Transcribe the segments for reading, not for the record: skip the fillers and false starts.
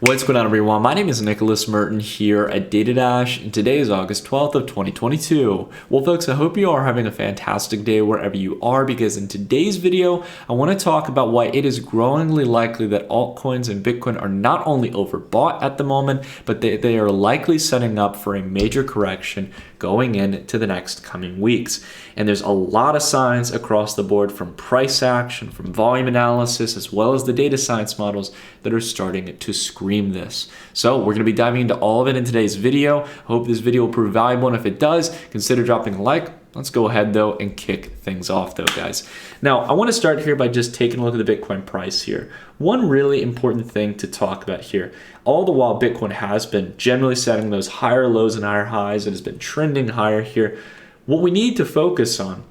What's going on, everyone? My name is Nicholas Merton here at DataDash, and today is August 12th of 2022. Well, folks, I hope you are having a fantastic day wherever you are, because in today's video, I want to talk about why it is growingly likely that altcoins and Bitcoin are not only overbought at the moment, but they are likely setting up for a major correction going into the next coming weeks. And there's a lot of signs across the board, from price action, from volume analysis, as well as the data science models that are starting to scream this. So we're going to be diving into all of it in today's video. I hope this video will prove valuable, and if it does, consider dropping a like. Let's go ahead though and kick things off though, guys. Now, I want to start here by just taking a look at the Bitcoin price here. One really important thing to talk about here, all the while Bitcoin has been generally setting those higher lows and higher highs, it has been trending higher here. What we need to focus on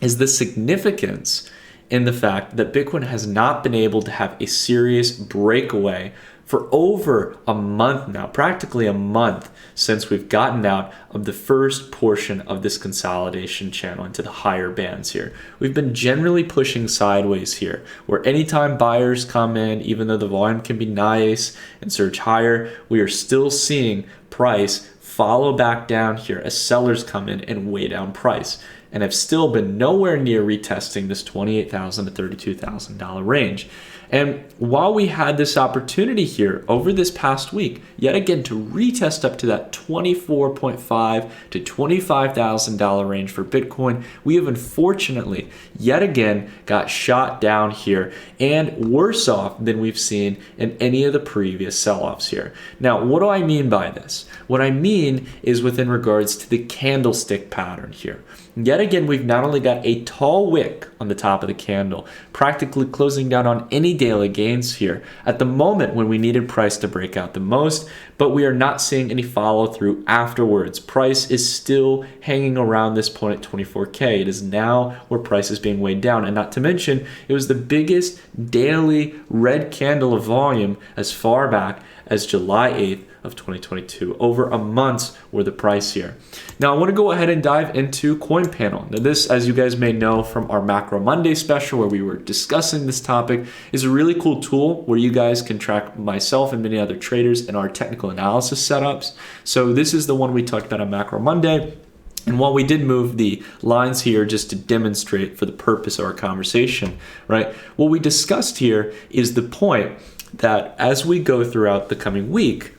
is the significance in the fact that Bitcoin has not been able to have a serious breakaway for over a month now, practically a month since we've gotten out of the first portion of this consolidation channel into the higher bands here. We've been generally pushing sideways here, where anytime buyers come in, even though the volume can be nice and surge higher, we are still seeing price follow back down here as sellers come in and weigh down price, and have still been nowhere near retesting this $28,000 to $32,000 range. And while we had this opportunity here over this past week, yet again, to retest up to that $24.5 to $25,000 range for Bitcoin, we have unfortunately yet again got shot down here, and worse off than we've seen in any of the previous sell-offs here. Now, what do I mean by this? What I mean is within regards to the candlestick pattern here. Yet again, we've not only got a tall wick on the top of the candle, practically closing down on any daily gains here at the moment when we needed price to break out the most, but we are not seeing any follow through afterwards. Price is still hanging around this point at 24K. It is now where price is being weighed down, and not to mention, it was the biggest daily red candle of volume as far back as July 8th of 2022, over a month's worth of price here. Now, I want to go ahead and dive into CoinPanel. Now, this, as you guys may know from our Macro Monday special where we were discussing this topic, is a really cool tool where you guys can track myself and many other traders in our technical analysis setups. So this is the one we talked about on Macro Monday. And while we did move the lines here just to demonstrate for the purpose of our conversation, right, what we discussed here is the point that as we go throughout the coming week,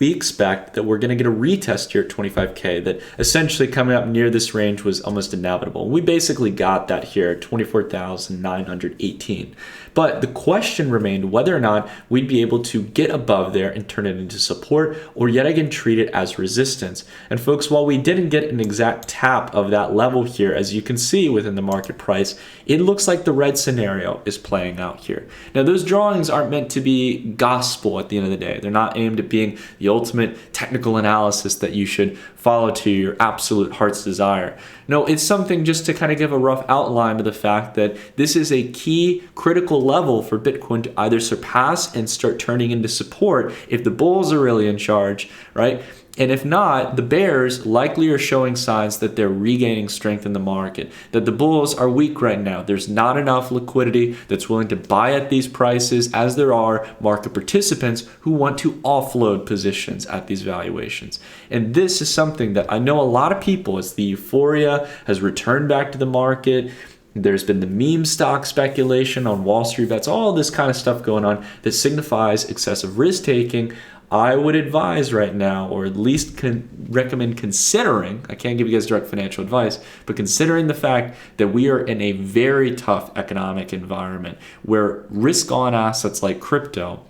we expect that we're going to get a retest here at 25K, that essentially coming up near this range was almost inevitable. We basically got that here at 24,918. But the question remained whether or not we'd be able to get above there and turn it into support, or yet again treat it as resistance. And folks, while we didn't get an exact tap of that level here, as you can see within the market price, it looks like the red scenario is playing out here. Now, those drawings aren't meant to be gospel at the end of the day. They're not aimed at being the ultimate technical analysis that you should follow to your absolute heart's desire. No, it's something just to kind of give a rough outline of the fact that this is a key critical level for Bitcoin to either surpass and start turning into support if the bulls are really in charge, right? And if not, the bears likely are showing signs that they're regaining strength in the market, that the bulls are weak right now. There's not enough liquidity that's willing to buy at these prices, as there are market participants who want to offload positions at these valuations. And this is something that I know a lot of people, as the euphoria has returned back to the market, there's been the meme stock speculation on Wall Street bets, all this kind of stuff going on that signifies excessive risk taking. I would advise right now, or at least recommend considering, I can't give you guys direct financial advice, but considering the fact that we are in a very tough economic environment where risk-on assets like crypto,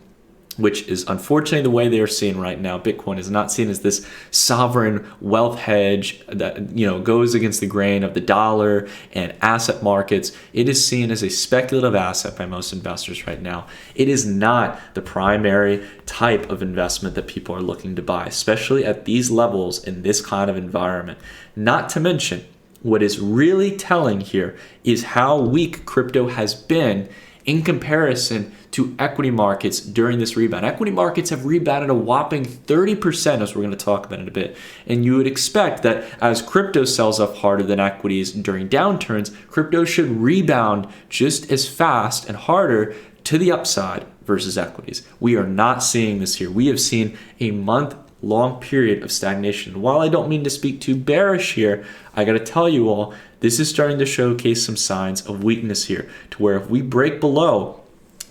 which is unfortunately the way they are seen right now. Bitcoin is not seen as this sovereign wealth hedge that, you know, goes against the grain of the dollar and asset markets. It is seen as a speculative asset by most investors right now. It is not the primary type of investment that people are looking to buy, especially at these levels in this kind of environment. Not to mention, what is really telling here is how weak crypto has been in comparison to equity markets during this rebound. Equity markets have rebounded a whopping 30%, as we're going to talk about in a bit. And you would expect that as crypto sells off harder than equities during downturns, crypto should rebound just as fast and harder to the upside versus equities. We are not seeing this here. We have seen a month-long period of stagnation. While I don't mean to speak too bearish here, I got to tell you all, this is starting to showcase some signs of weakness here, to where if we break below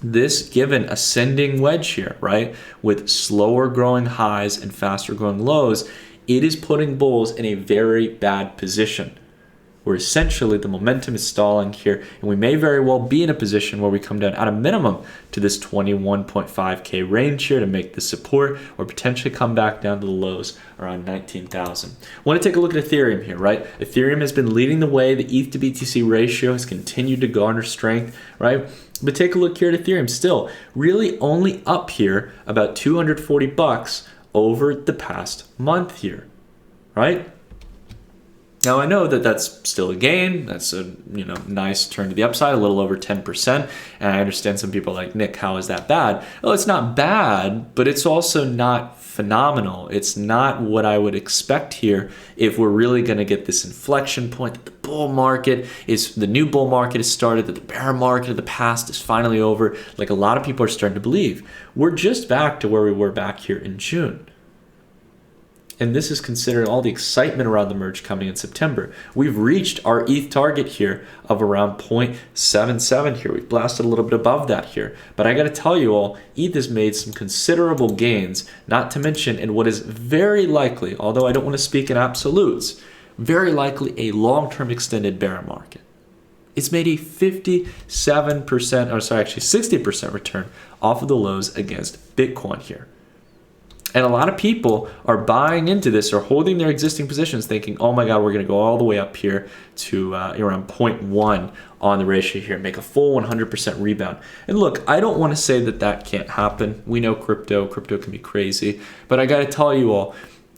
this given ascending wedge here, right, with slower growing highs and faster growing lows, it is putting bulls in a very bad position, where essentially the momentum is stalling here, and we may very well be in a position where we come down at a minimum to this 21.5K range here to make the support, or potentially come back down to the lows around 19,000. I want to take a look at Ethereum here, right? Ethereum has been leading the way. The ETH to BTC ratio has continued to garner strength, right? But take a look here at Ethereum, still really only up here about 240 bucks over the past month here, right? Now I know that that's still a gain. That's a nice turn to the upside, a little over 10%. And I understand some people are like, Nick, how is that bad? Oh, it's not bad, but it's also not phenomenal. It's not what I would expect here if we're really going to get this inflection point that the new bull market has started, that the bear market of the past is finally over. Like a lot of people are starting to believe. We're just back to where we were back here in June. And this is considering all the excitement around the merge coming in September. We've reached our ETH target here of around 0.77 here. We've blasted a little bit above that here. But I got to tell you all, ETH has made some considerable gains, not to mention in what is very likely, although I don't want to speak in absolutes, very likely a long-term extended bear market. It's made a 60% return off of the lows against Bitcoin here. And a lot of people are buying into this or holding their existing positions thinking, oh my God, we're going to go all the way up here to around 0.1 on the ratio here, make a full 100% rebound. And look, I don't want to say that that can't happen. We know crypto can be crazy, but I got to tell you all,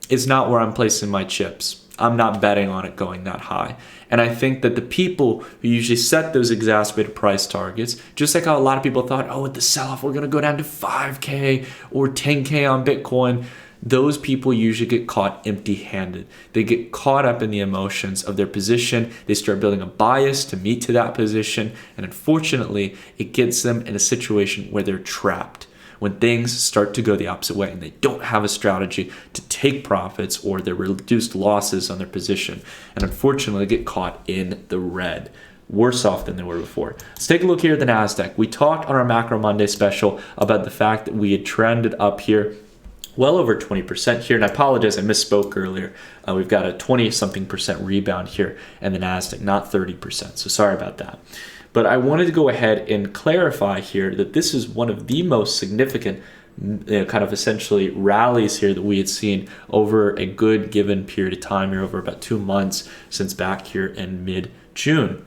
it's not where I'm placing my chips. I'm not betting on it going that high. And I think that the people who usually set those exacerbated price targets, just like how a lot of people thought, oh, with the sell-off, we're going to go down to 5K or 10K on Bitcoin, those people usually get caught empty-handed. They get caught up in the emotions of their position. They start building a bias to meet to that position. And unfortunately, it gets them in a situation where they're trapped. When things start to go the opposite way and they don't have a strategy to take profits or their reduced losses on their position, and unfortunately get caught in the red, worse off than they were before. Let's take a look here at the NASDAQ. We talked on our Macro Monday special about the fact that we had trended up here well over 20% here, and I apologize, I misspoke earlier. We've got a 20-something% rebound here in the NASDAQ, not 30%, so sorry about that. But I wanted to go ahead and clarify here that this is one of the most significant kind of essentially rallies here that we had seen over a good given period of time here, over about 2 months since back here in mid-June.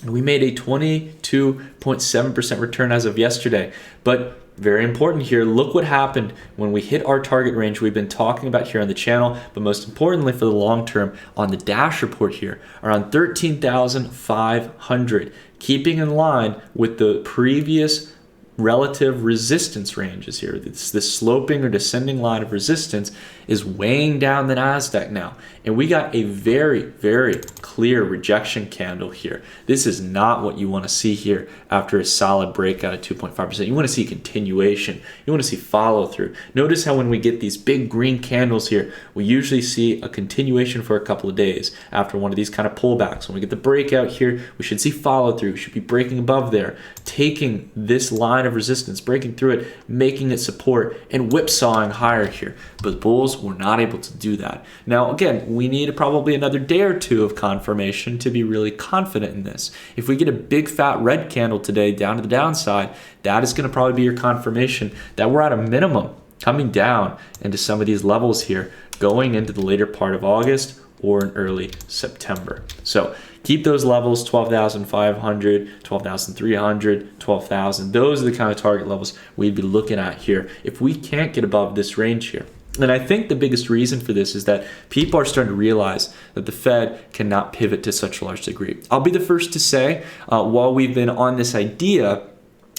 We made a 22.7% return as of yesterday. But very important here, look what happened when we hit our target range we've been talking about here on the channel, but most importantly for the long term on the Dash report here, around 13,500, keeping in line with the previous relative resistance ranges here. This sloping or descending line of resistance is weighing down the NASDAQ now. And we got a very, very clear rejection candle here. This is not what you want to see here after a solid breakout at 2.5%. You want to see continuation. You want to see follow through. Notice how when we get these big green candles here, we usually see a continuation for a couple of days after one of these kind of pullbacks. When we get the breakout here, we should see follow through. We should be breaking above there, taking this line of resistance, breaking through it, making it support, and whipsawing higher here. But bulls were not able to do that. Now, again, we need probably another day or two of confirmation to be really confident in this. If we get a big fat red candle today down to the downside, that is going to probably be your confirmation that we're at a minimum coming down into some of these levels here, going into the later part of August or in early September. So keep those levels, 12,500, 12,300, 12,000. Those are the kind of target levels we'd be looking at here if we can't get above this range here. And I think the biggest reason for this is that people are starting to realize that the Fed cannot pivot to such a large degree. I'll be the first to say, while we've been on this idea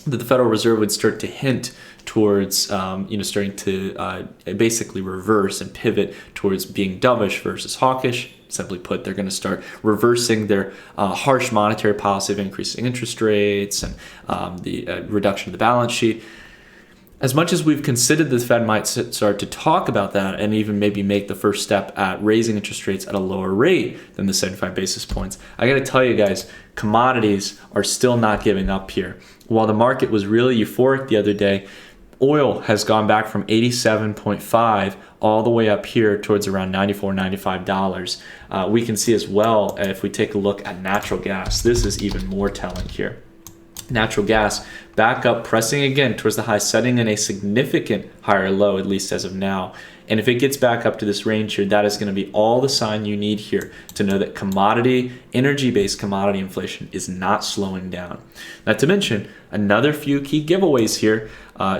that the Federal Reserve would start to hint towards, starting to basically reverse and pivot towards being dovish versus hawkish. Simply put, they're going to start reversing their harsh monetary policy of increasing interest rates and the reduction of the balance sheet. as much as we've considered the Fed might start to talk about that and even maybe make the first step at raising interest rates at a lower rate than the 75 basis points, I got to tell you guys, commodities are still not giving up here. While the market was really euphoric the other day, oil has gone back from 87.5 all the way up here towards around $94, $95. We can see as well, if we take a look at natural gas, this is even more telling here. Natural gas back up, pressing again towards the high, setting in a significant higher low, at least as of now. And if it gets back up to this range here, that is going to be all the sign you need here to know that energy-based commodity inflation is not slowing down. Not to mention another few key giveaways here.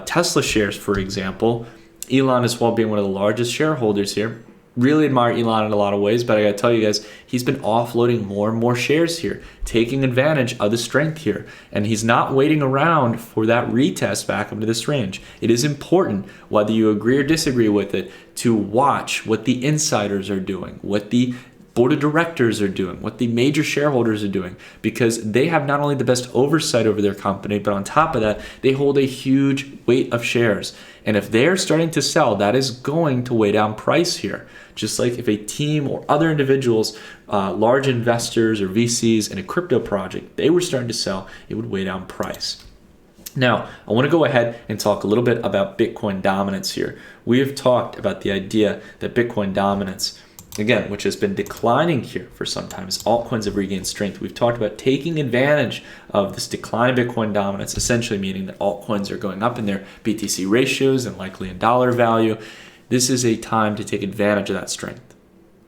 Tesla shares, for example, Elon as well being one of the largest shareholders here. Really admire Elon in a lot of ways, but I gotta tell you guys, he's been offloading more and more shares here, taking advantage of the strength here, and he's not waiting around for that retest back up to this range. It is important, whether you agree or disagree with it, to watch what the insiders are doing, what the board of directors are doing, what the major shareholders are doing, because they have not only the best oversight over their company, but on top of that, they hold a huge weight of shares. And if they're starting to sell, that is going to weigh down price here. Just like if a team or other individuals, large investors or VCs in a crypto project, they were starting to sell, it would weigh down price. Now, I want to go ahead and talk a little bit about Bitcoin dominance here. We have talked about the idea that Bitcoin dominance, again, which has been declining here for some time, as altcoins have regained strength. We've talked about taking advantage of this decline in Bitcoin dominance, essentially meaning that altcoins are going up in their BTC ratios and likely in dollar value. This is a time to take advantage of that strength,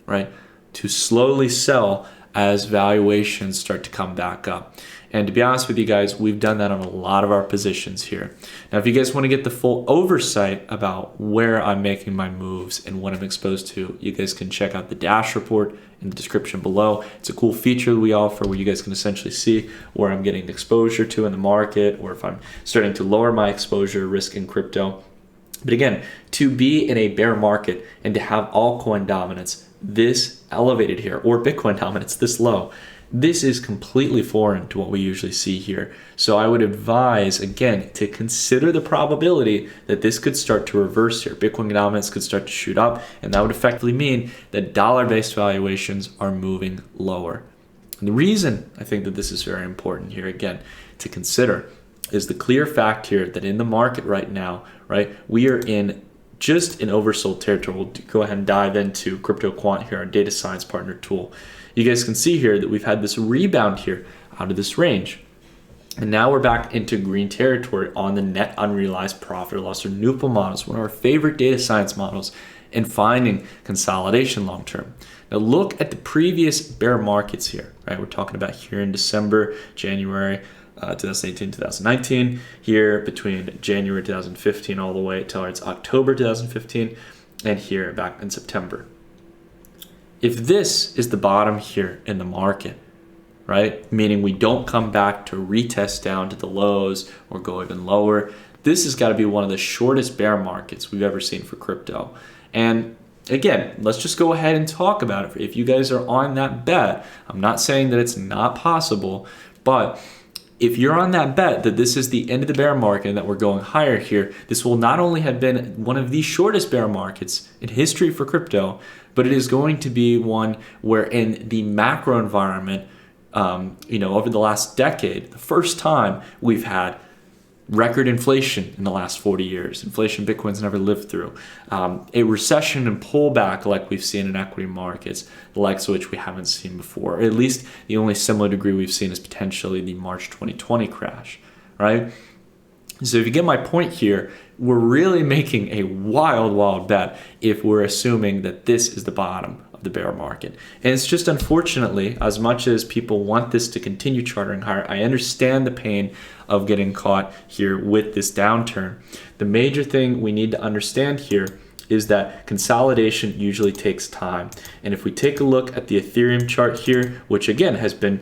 right? To slowly sell as valuations start to come back up. And to be honest with you guys, we've done that on a lot of our positions here. Now, if you guys want to get the full oversight about where I'm making my moves and what I'm exposed to, you guys can check out the Dash report in the description below. It's a cool feature that we offer where you guys can essentially see where I'm getting exposure to in the market, or if I'm starting to lower my exposure risk in crypto. But again, to be in a bear market and to have altcoin dominance this elevated here, or Bitcoin dominance this low, this is completely foreign to what we usually see here. So I would advise, again, to consider the probability that this could start to reverse here. Bitcoin dominance could start to shoot up, and that would effectively mean that dollar-based valuations are moving lower. And the reason I think that this is very important here, again, to consider is the clear fact here that in the market right now, right, we are in just an oversold territory. We'll go ahead and dive into Crypto Quant here, our data science partner tool. You guys can see here that we've had this rebound here out of this range. And now we're back into green territory on the net unrealized profit or loss, or NUPA models, one of our favorite data science models, and finding consolidation long term. Now look at the previous bear markets here, right? We're talking about here in December, January, 2018, 2019, here between January 2015 all the way towards October 2015, and here back in September. If this is the bottom here in the market, right, meaning we don't come back to retest down to the lows or go even lower, this has got to be one of the shortest bear markets we've ever seen for crypto. And again, let's just go ahead and talk about it. If you guys are on that bet, I'm not saying that it's not possible, but if you're on that bet that this is the end of the bear market and that we're going higher here, this will not only have been one of the shortest bear markets in history for crypto, but it is going to be one where in the macro environment, over the last decade, the first time we've had record inflation in the last 40 years. Inflation Bitcoin's never lived through. A recession and pullback like we've seen in equity markets, the likes of which we haven't seen before. Or at least the only similar degree we've seen is potentially the March 2020 crash, right? So if you get my point here, we're really making a wild bet if we're assuming that this is the bottom of the bear market. And it's just, unfortunately, as much as people want this to continue charting higher, I understand the pain of getting caught here with this downturn. The major thing we need to understand here is that consolidation usually takes time. And if we take a look at the Ethereum chart here, which again has been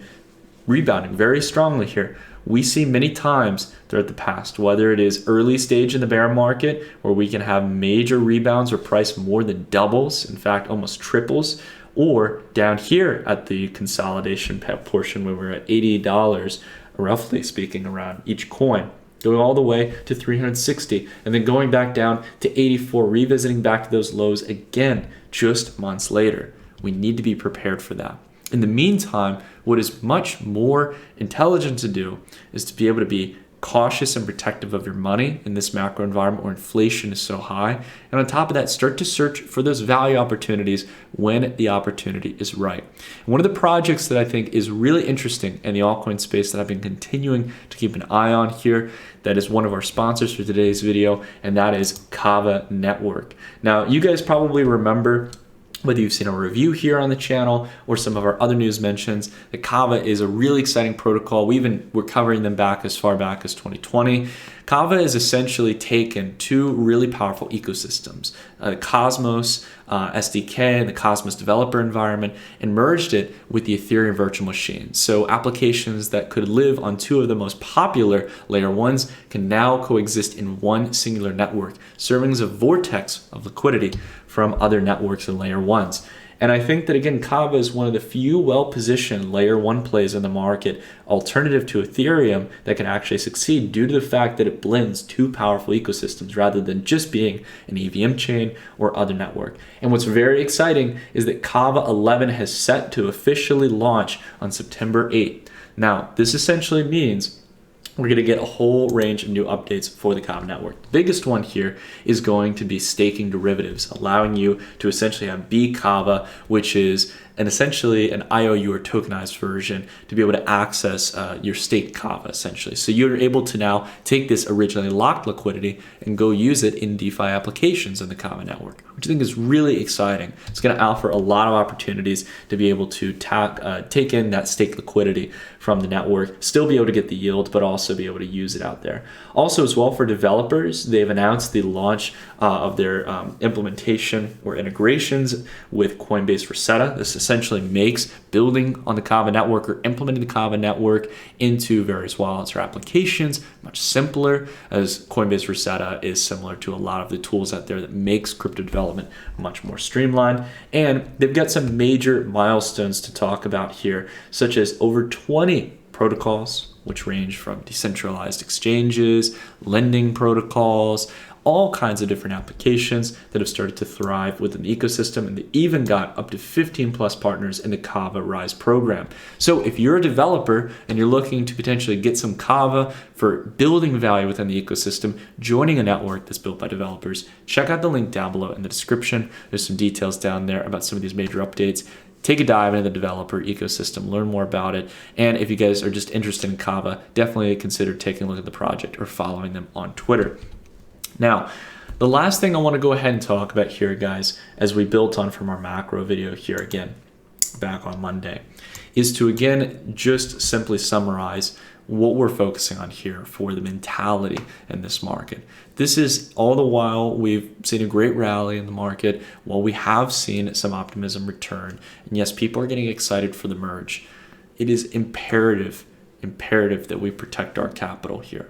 rebounding very strongly here, we see many times throughout the past, whether it is early stage in the bear market where we can have major rebounds where price more than doubles, in fact almost triples, or down here at the consolidation portion when we're at $80, roughly speaking, around each coin. going all the way to 360, and then going back down to 84, revisiting back to those lows again just months later. We need to be prepared for that. In the meantime, what is much more intelligent to do is to be able to be cautious and protective of your money in this macro environment where inflation is so high. And on top of that, start to search for those value opportunities when the opportunity is right. And one of the projects that I think is really interesting in the altcoin space that I've been continuing to keep an eye on here, that is one of our sponsors for today's video, and that is Kava Network. Now, you guys probably remember, whether you've seen a review here on the channel or some of our other news mentions, that Kava is a really exciting protocol. We're covering them back as far back as 2020. Kava has essentially taken two really powerful ecosystems, the Cosmos SDK and the Cosmos developer environment, and merged it with the Ethereum virtual machine. So applications that could live on two of the most popular layer ones can now coexist in one singular network, serving as a vortex of liquidity from other networks and layer ones. And I think that, again, Kava is one of the few well-positioned layer one plays in the market, alternative to Ethereum, that can actually succeed due to the fact that it blends two powerful ecosystems rather than just being an EVM chain or other network. And what's very exciting is that Kava 11 has set to officially launch on September 8th. Now, this essentially means we're going to get a whole range of new updates for the Kava network. The biggest one here is going to be staking derivatives, allowing you to essentially have bKava, which is essentially an IOU or tokenized version to be able to access your staked Kava, essentially. So you're able to now take this originally locked liquidity and go use it in DeFi applications in the Kava network, which I think is really exciting. It's going to offer a lot of opportunities to be able to take in that staked liquidity from the network, still be able to get the yield, but also be able to use it out there. Also, as well, for developers, they've announced the launch of their implementation or integrations with Coinbase Rosetta. This essentially makes building on the Kava network or implementing the Kava network into various wallets or applications much simpler, as Coinbase Rosetta is similar to a lot of the tools out there that makes crypto development much more streamlined. And they've got some major milestones to talk about here, such as over 20 protocols, which range from decentralized exchanges, lending protocols, all kinds of different applications that have started to thrive within the ecosystem, and they even got up to 15 plus partners in the Kava Rise program. So if you're a developer and you're looking to potentially get some Kava for building value within the ecosystem, joining a network that's built by developers, check out the link down below in the description. There's some details down there about some of these major updates. Take a dive into the developer ecosystem, learn more about it. And if you guys are just interested in Kava, definitely consider taking a look at the project or following them on Twitter. Now, the last thing I want to go ahead and talk about here, guys, as we built on from our macro video here again, back on Monday, is to again just simply summarize what we're focusing on here for the mentality in this market. This is all the while we've seen a great rally in the market, while we have seen some optimism return. And yes, people are getting excited for the merge. It is imperative that we protect our capital here.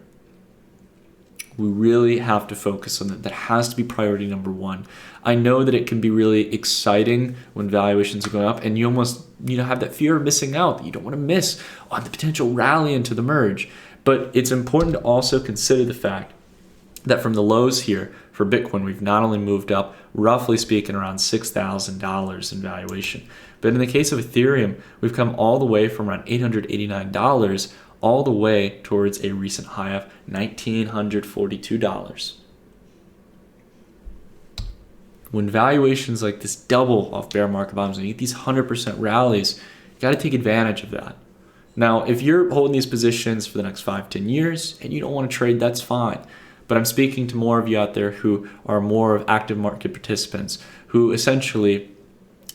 We really have to focus on that. That has to be priority number one. I know that it can be really exciting when valuations are going up and you almost have that fear of missing out, that you don't want to miss on the potential rally into the merge. But it's important to also consider the fact that from the lows here for Bitcoin, we've not only moved up, roughly speaking, around $6,000 in valuation, but in the case of Ethereum, we've come all the way from around $889 all the way towards a recent high of $1,942. When valuations like this double off bear market bottoms and you get these 100% rallies, you got to take advantage of that. Now, if you're holding these positions for the next 5-10 years and you don't want to trade, that's fine. But I'm speaking to more of you out there who are more of active market participants, who essentially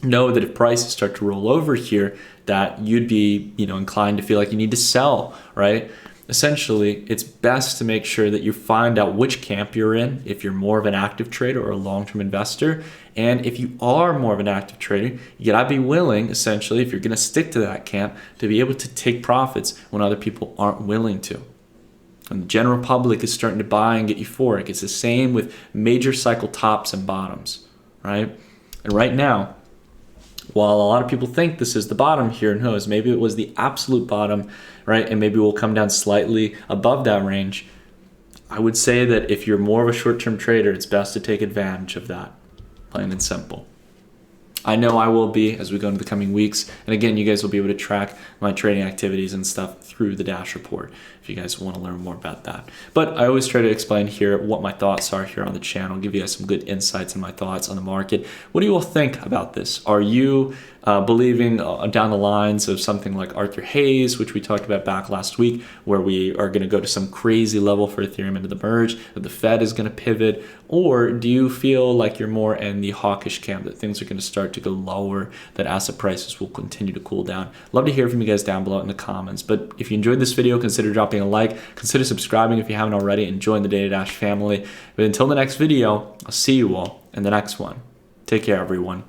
know that if prices start to roll over here, that you'd be inclined to feel like you need to sell, right? Essentially, it's best to make sure that you find out which camp you're in, if you're more of an active trader or a long-term investor. And if you are more of an active trader, you gotta be willing, essentially, if you're gonna stick to that camp, to be able to take profits when other people aren't willing to. And the general public is starting to buy and get euphoric. It's the same with major cycle tops and bottoms, right? And right now, while a lot of people think this is the bottom here, and who knows, maybe it was the absolute bottom, right? And maybe we'll come down slightly above that range. I would say that if you're more of a short-term trader, it's best to take advantage of that, plain and simple. I know I will be as we go into the coming weeks. And again, you guys will be able to track my trading activities and stuff through the Dash report if you guys want to learn more about that. But I always try to explain here what my thoughts are here on the channel, give you guys some good insights and my thoughts on the market. What do you all think about this? Are you believing down the lines of something like Arthur Hayes, which we talked about back last week, where we are going to go to some crazy level for Ethereum into the merge, that the Fed is going to pivot? Or do you feel like you're more in the hawkish camp, that things are going to start to go lower, that asset prices will continue to cool down? Love to hear from you guys down below in the comments. But if you enjoyed this video, consider dropping a like, consider subscribing if you haven't already, and join the DataDash family. But until the next video, I'll see you all in the next one. Take care, everyone.